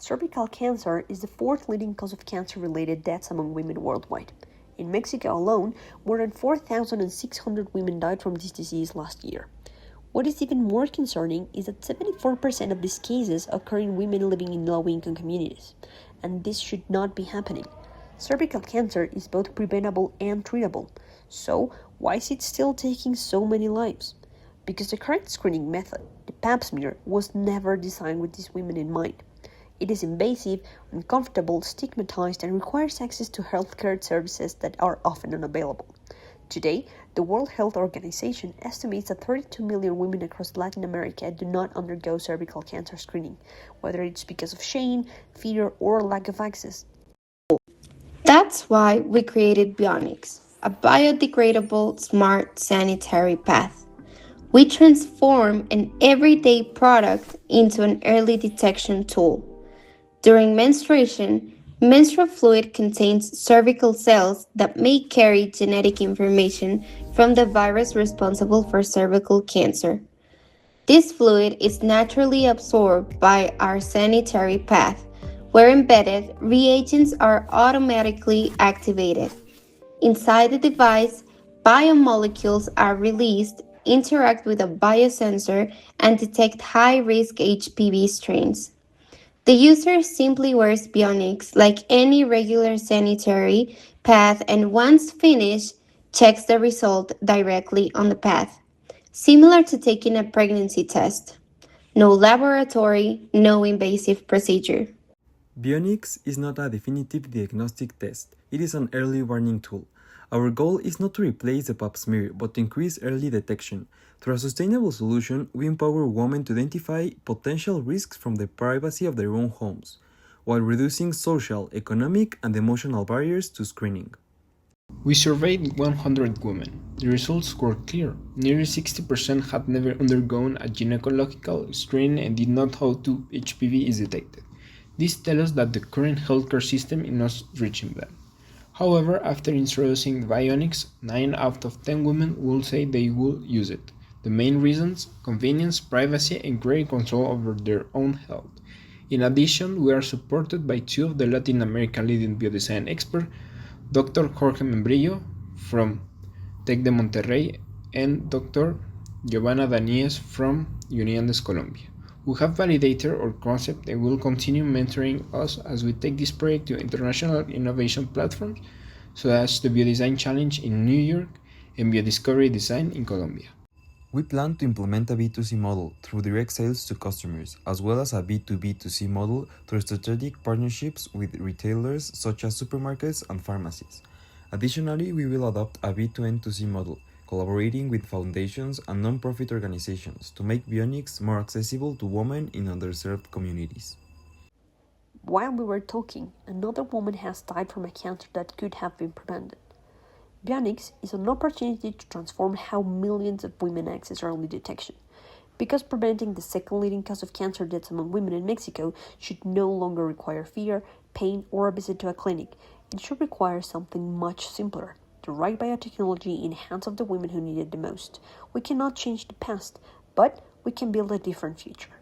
Cervical cancer is the fourth leading cause of cancer-related deaths among women worldwide. In Mexico alone, more than 4,600 women died from this disease last year. What is even more concerning is that 74% of these cases occur in women living in low-income communities, and this should not be happening. Cervical cancer is both preventable and treatable, so why is it still taking so many lives? Because the current screening method, the pap smear, was never designed with these women in mind. It is invasive, uncomfortable, stigmatized, and requires access to healthcare services that are often unavailable. Today, the World Health Organization estimates that 32 million women across Latin America do not undergo cervical cancer screening, whether it's because of shame, fear, or lack of access. That's why we created VIONYX, a biodegradable smart sanitary path. We transform an everyday product into an early detection tool. During menstruation, menstrual fluid contains cervical cells that may carry genetic information from the virus responsible for cervical cancer. This fluid is naturally absorbed by our sanitary path, where embedded reagents are automatically activated. Inside the device, biomolecules are released, interact with a biosensor, and detect high-risk HPV strains. The user simply wears VIONYX like any regular sanitary path and once finished, checks the result directly on the path, similar to taking a pregnancy test. No laboratory, no invasive procedure. VIONYX is not a definitive diagnostic test, it is an early warning tool. Our goal is not to replace the pap smear, but to increase early detection. Through a sustainable solution, we empower women to identify potential risks from the privacy of their own homes, while reducing social, economic, and emotional barriers to screening. We surveyed 100 women. The results were clear. Nearly 60% had never undergone a gynecological screening and did not know how HPV is detected. This tells us that the current healthcare system is not reaching them. However, after introducing VIONYX, 9 out of 10 women will say they will use it. The main reasons: convenience, privacy, and greater control over their own health. In addition, we are supported by 2 of the Latin American leading biodesign experts, Dr. Jorge Membrillo from Tec de Monterrey and Dr. Giovanna Danies from Unidades Colombia, who have validated our concept and will continue mentoring us as we take this project to international innovation platforms such as the Biodesign Challenge in New York and Biodiscovery Design in Colombia. We plan to implement a B2C model through direct sales to customers, as well as a B2B2C model through strategic partnerships with retailers such as supermarkets and pharmacies. Additionally, we will adopt a B2N2C model, collaborating with foundations and non-profit organizations to make VIONYX more accessible to women in underserved communities. While we were talking, another woman has died from a cancer that could have been prevented. VIONYX is an opportunity to transform how millions of women access early detection, because preventing the second leading cause of cancer deaths among women in Mexico should no longer require fear, pain, or a visit to a clinic. It should require something much simpler: the right biotechnology in the hands of the women who need it the most. We cannot change the past, but we can build a different future.